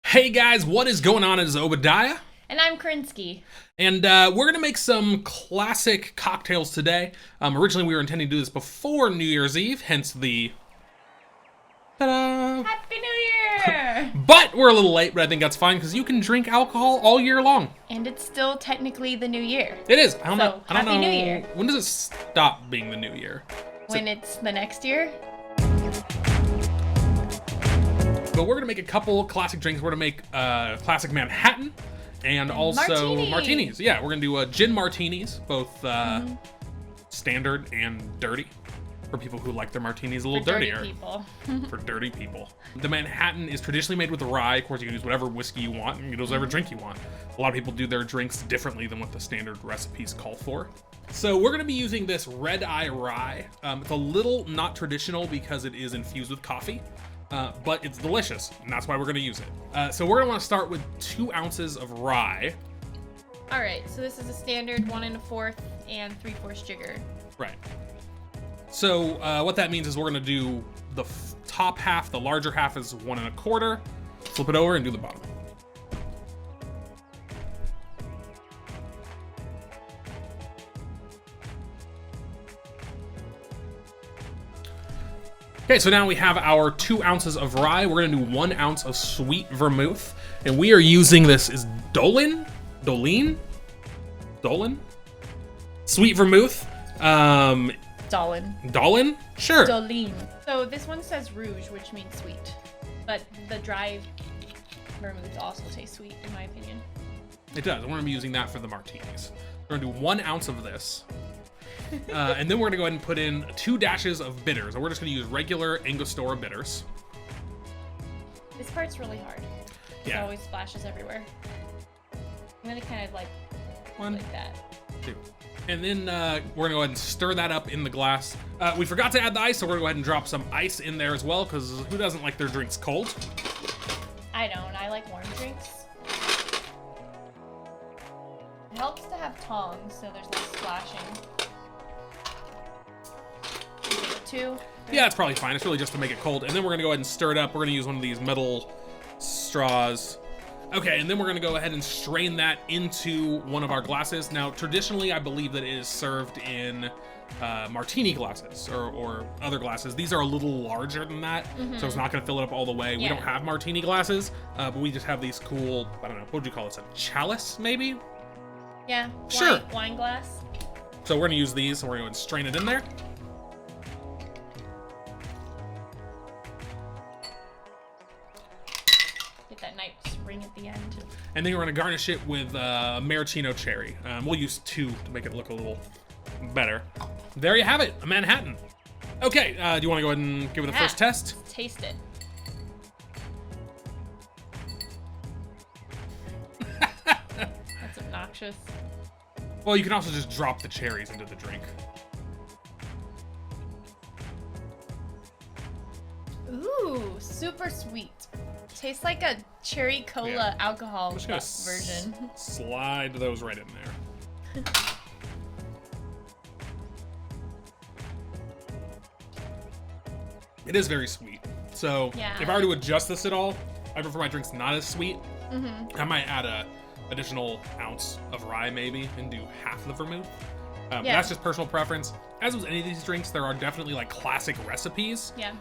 Hey guys, what is going on? It's Obediah. And I'm Korenski. And we're going to make some classic cocktails today. Originally we were intending to do this before New Year's Eve, hence the... Ta-da! Happy New Year! But we're a little late, but I think that's fine because you can drink alcohol all year long. And it's still technically the New Year. It is. I don't know. Happy New Year. When does it stop being the New Year? When it's the next year? But we're going to make a couple classic drinks. We're going to make classic Manhattan and also Martinis. Yeah, we're going to do gin martinis, both standard and dirty, for people who like their martinis a little dirtier. Dirty people. For dirty people. The Manhattan is traditionally made with rye. Of course, you can use whatever whiskey you want. You can use whatever drink you want. A lot of people do their drinks differently than what the standard recipes call for. So we're going to be using this Red Eye Rye. It's a little not traditional because it is infused with coffee. But it's delicious, and that's why we're going to use it. So we're going to want to start with 2 ounces of rye. All right, so this is a standard 1 1/4 and 3/4 sugar. Right. So what that means is we're going to do the top half, the larger half is 1 1/4. Flip it over and do the bottom. Okay, so now we have our 2 ounces of rye. We're gonna do 1 ounce of sweet vermouth. And we are using this is Dolan? Sweet vermouth. Dolin. Dolan? Sure. Dolin. So this one says rouge, which means sweet. But the dry vermouth also tastes sweet, in my opinion. It does. We're gonna be using that for the martinis. We're gonna do 1 ounce of this. And then we're gonna go ahead and put in 2 dashes of bitters. And we're just gonna use regular Angostura bitters. This part's really hard. Yeah. It always splashes everywhere. I'm gonna kind of like 1, like that. 2. And then we're gonna go ahead and stir that up in the glass. We forgot to add the ice, so we're gonna go ahead and drop some ice in there as well, because who doesn't like their drinks cold? I don't. I like warm drinks. It helps to have tongs, so there's less splashing. 2. Yeah, that's probably fine. It's really just to make it cold. And then we're gonna go ahead and stir it up. We're gonna use one of these metal straws. Okay, and then we're gonna go ahead and strain that into one of our glasses. Now, traditionally, I believe that it is served in martini glasses or other glasses. These are a little larger than that, so it's not gonna fill it up all the way. Yeah. We don't have martini glasses, but we just have these cool, I don't know, what would you call this? A chalice, maybe? Yeah, sure. Wine glass. So we're gonna use these, and we're gonna strain it in there. That nice ring at the end. And then we're gonna garnish it with maraschino cherry. We'll use 2 to make it look a little better. There you have it, a Manhattan. Okay, do you wanna go ahead and give it a first test? Let's taste it. That's obnoxious. Well, you can also just drop the cherries into the drink. Ooh, super sweet. Tastes like a cherry cola alcohol version. Slide those right in there. It is very sweet. So if I were to adjust this at all, I prefer my drinks not as sweet. I might add a additional ounce of rye maybe and do half the vermouth. That's just personal preference. As with any of these drinks, there are definitely like classic recipes. Yeah.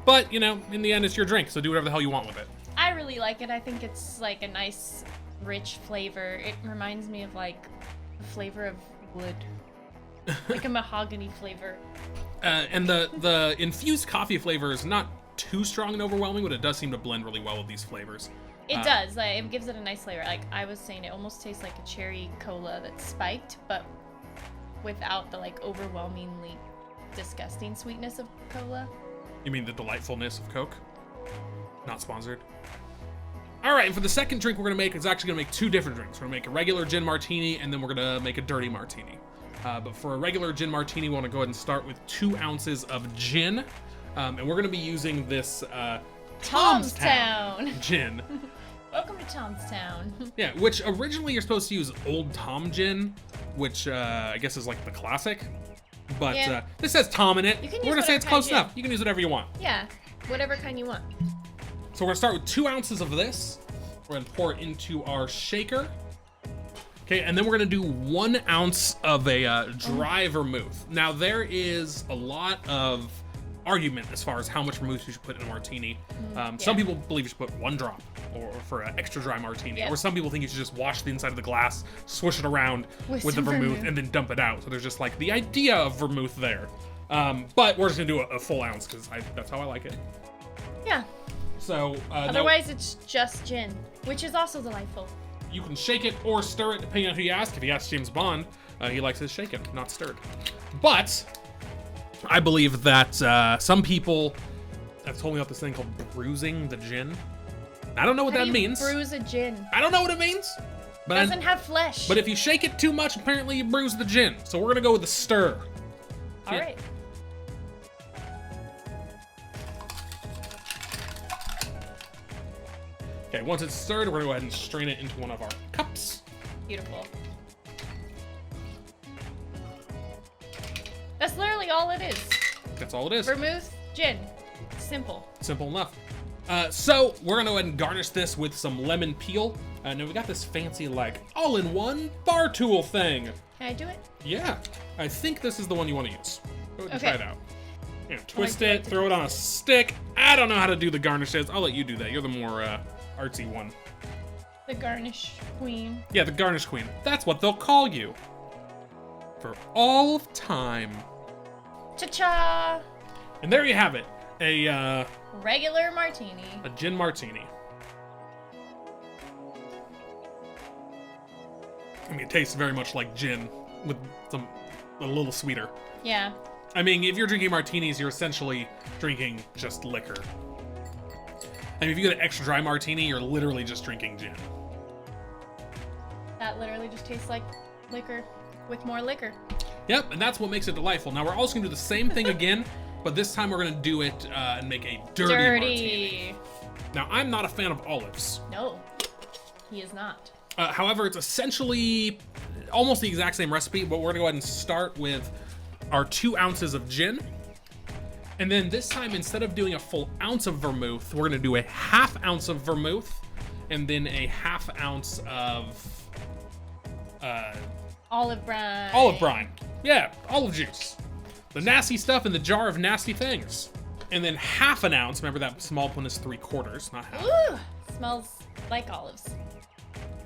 But you know, in the end, it's your drink, so do whatever the hell you want with it. I really like it. I think it's like a nice, rich flavor. It reminds me of like the flavor of wood, like a mahogany flavor. And the infused coffee flavor is not too strong and overwhelming, but it does seem to blend really well with these flavors. It does. Like, it gives it a nice flavor. Like I was saying, it almost tastes like a cherry cola that's spiked, but without the like overwhelmingly disgusting sweetness of cola. You mean the delightfulness of Coke? Not sponsored. All right, and for the second drink we're gonna make, it's actually gonna make 2 different drinks. We're gonna make a regular gin martini, and then we're gonna make a dirty martini. But for a regular gin martini, we wanna go ahead and start with 2 ounces of gin. And we're gonna be using this Tomstown gin. Welcome to Tomstown. Yeah, which originally you're supposed to use Old Tom gin, which I guess is like the classic. But this says Tom in it. We're gonna say it's close enough. You can use whatever you want. Yeah, whatever kind you want. So So we're gonna start with 2 ounces of this. We're gonna pour it into our shaker. Okay, and then we're gonna do 1 ounce of a dry vermouth. Now there is a lot of argument as far as how much vermouth you should put in a martini. Some people believe you should put 1 drop or for an extra dry martini, or some people think you should just wash the inside of the glass, swish it around with the vermouth, and then dump it out. So there's just like the idea of vermouth there. But we're just gonna do a full ounce because that's how I like it. Yeah. So otherwise it's just gin, which is also delightful. You can shake it or stir it depending on who you ask. If you ask James Bond, he likes his shaken, not stirred. But I believe that some people have told me about this thing called bruising the gin. I don't know what that means. Bruise a gin. I don't know what it means. But it doesn't have flesh. But if you shake it too much, apparently you bruise the gin. So we're gonna go with the stir. All right. Okay, once it's stirred, we're gonna go ahead and strain it into one of our cups. Beautiful. That's literally all it is. That's all it is. Vermouth, gin. Simple. Simple enough. So we're gonna go ahead and garnish this with some lemon peel. Now we got this fancy like all-in-one bar tool thing. Can I do it? Yeah, I think this is the one you want to use. Go ahead and try it out. Yeah, twist like it, throw it on a stick. I don't know how to do the garnishes. I'll let you do that. You're the more artsy one. The garnish queen. Yeah, the garnish queen. That's what they'll call you. For all of time. Cha-cha! And there you have it. A regular martini. A gin martini. I mean, it tastes very much like gin with a little sweeter. Yeah. I mean, if you're drinking martinis, you're essentially drinking just liquor. And if you get an extra dry martini, you're literally just drinking gin. That literally just tastes like liquor with more liquor. Yep, and that's what makes it delightful. Now we're also gonna do the same thing again, but this time we're gonna do it and make a dirty martini. Now, I'm not a fan of olives. No, he is not. However, it's essentially almost the exact same recipe, but we're gonna go ahead and start with our 2 ounces of gin. And then this time, instead of doing a full ounce of vermouth, we're gonna do a 1/2 ounce of vermouth, and then a 1/2 ounce of olive brine. Olive brine. Yeah, olive juice. The nasty stuff in the jar of nasty things. And then 1/2 ounce, remember that small one is 3/4, not half. Ooh, smells like olives.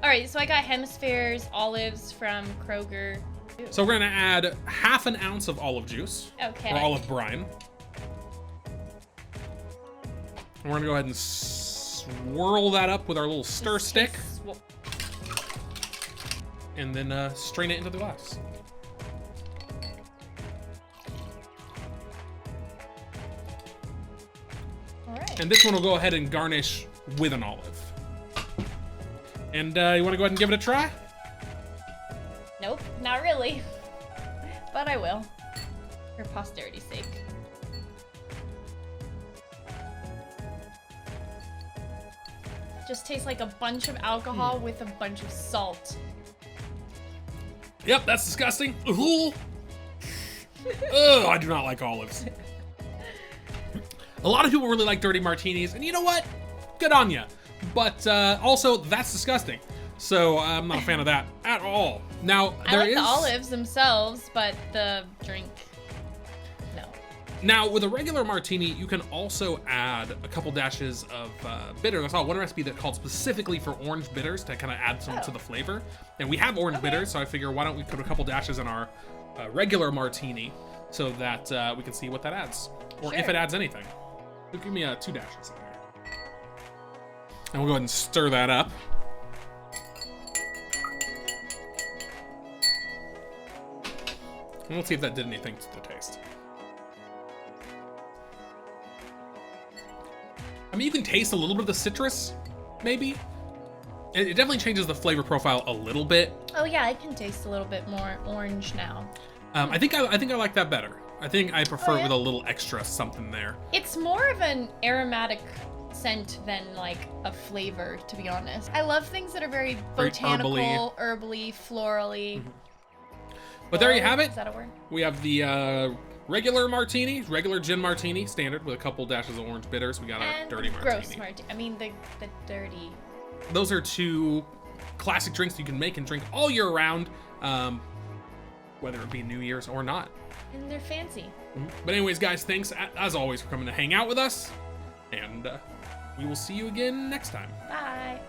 All right, so I got Hemispheres olives from Kroger. Ooh. So we're gonna add 1/2 ounce of olive juice. Okay. Or olive brine. And we're gonna go ahead and swirl that up with our little stir stick. And then strain it into the glass. All right. And this one will go ahead and garnish with an olive. And you wanna go ahead and give it a try? Nope, not really. But I will, for posterity's sake. Just tastes like a bunch of alcohol with a bunch of salt. Yep, that's disgusting. Ugh, I do not like olives. A lot of people really like dirty martinis, and you know what? Good on ya. But also, that's disgusting. So I'm not a fan of that at all. Now, I like the olives themselves, but the drink, no. Now, with a regular martini, you can also add a couple dashes of bitters. I saw one recipe that called specifically for orange bitters to kind of add some to the flavor. And we have orange bitters, so I figure why don't we put a couple dashes in our regular martini so that we can see what that adds. Or if it adds anything. Give me 2 dashes in there. And we'll go ahead and stir that up. And let's see if that did anything to the taste. I mean, you can taste a little bit of the citrus, maybe. It definitely changes the flavor profile a little bit. Oh yeah, I can taste a little bit more orange now. I think I like that better. I think I prefer it with a little extra something there. It's more of an aromatic scent than like a flavor, to be honest. I love things that are very botanical, herbally, florally. But there you have it. Is that a word? We have the regular martini, regular gin martini, standard with a couple dashes of orange bitters. We got our And dirty martini. gross martini. I mean the dirty. Those are two classic drinks you can make and drink all year round, whether it be New Year's or not. And they're fancy. But anyways, guys, thanks as always for coming to hang out with us, and we will see you again next time. Bye.